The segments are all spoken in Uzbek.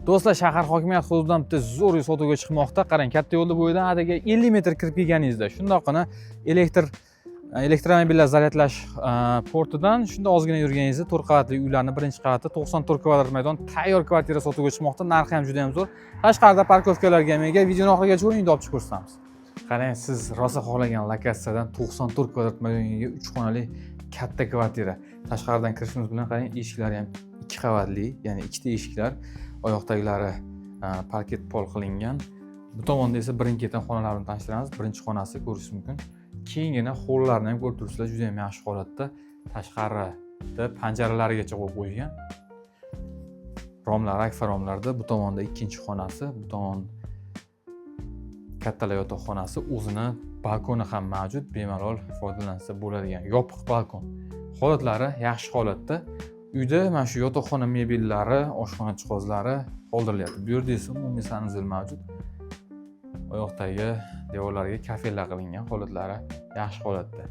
Do'stlar, shahar hokimiyat hududidan bitta zo'r uy sotuvga chiqmoqda. Qarang, katta yo'lda bo'yidan ataga 50 metr kirib kelganingizda shundoqqina elektromobillar zaryadlash portidan shunda ozgina yurganingizda 4 qavatli uylarni birinchi qavati 94 kvadrat maydon tayyor kvartira sotuvga chiqmoqda. Narxi ham juda ham zo'r. Tashqarida parkovkalarga ham ega. Videoni oxirigacha ko'ring, olib chiqib ko'rsatamiz. Qarang, siz rosa xohlagan lokatsiyadan 94 kvadrat maydonga 3 xonali katta kvartira. Tashqaridan kirishimiz bilan qarang, eshiklari ham 2 qavatli, ya'ni ikkita eshiklar, oyoqdagilari parket pol qilingan. Bu tomonda esa birin-ketin xonalarni tanishtiramiz. Birinchi xonasi ko'rishingiz mumkin. Keyingina hollarni ham ko'rib turibsizlar, juda ham yaxshi holatda. Tashqarida panjaralarigacha qo'yib qo'ygan. Romlar, akfa romlarda. Bu tomonda ikkinchi xonasi, bu tomon kattalar yotoqxonasi, o'zini balkoni ham mavjud, bemalol foydalansa bo'ladigan yopiq balkon. Holatlari yaxshi holatda. Uyda mana shu yotoqxona mebellari, oshxona jihozlari qoldirilyapti. Bu yerda esa umumiy sanuzel mavjud. Oyoqdagi devorlarga kafellar qilingan, holatlari yaxshi holatda.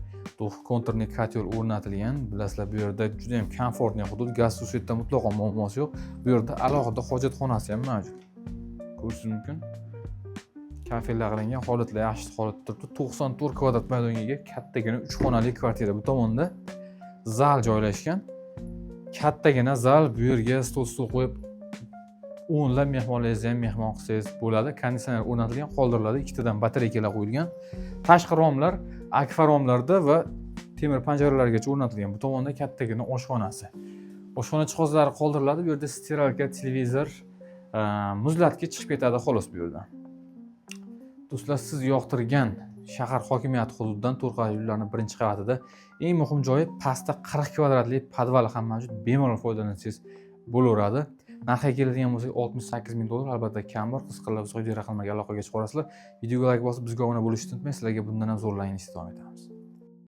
Konturli kotel o'rnatilgan. Bilasizlar, bu yerda juda ham komfortli hudud, gaz suv svetda mutlaqo muammosi yo'q. Bu yerda alohida hojatxonasi ham mavjud. Ko'rishingiz mumkin. Kafellar qilingan, holatlar yaxshi holatda turibdi. 94 kvadrat maydonga ega kattagina 3 xonali kvartira. Bu tomonda zal joylashgan. Kattagina zal, bu yerga stol qo'yib o'nlab mehmonlaringizni ham mehmon qilsangiz bo'ladi. Konditsioner o'rnatilgan, qoldiriladi. Ikkitadan batareykalar qo'yilgan. Tashqi romlar akfa romlarda va temir panjaralargacha o'rnatilgan. Bu tomonda kattagina oshxonasi. Oshxona jihozlari qoldiriladi. Bu yerda steralka, televizor, muzlatgich chiqib ketadi xolos bu yerdan. Do'stlar, siz yoqtirgan shahar hokimiyati hududidan 4 qavatli uylarning birinchi qavatida eng muhim joyi pastda 40 kvadratli podval ham mavjud. Bemalol foydalansangiz bo'laveradi. Narxiga keladigan bo'lsak, $68,000. Albatta kam bor. Qiziqqanlar bo'lsa, video raqamlarga aloqaga chiqib olasizlar. Videoga like bosib, bizga obuna bo'lishni unutmang. Sizlarga bundan ham zo'rlayinishni davom etamiz.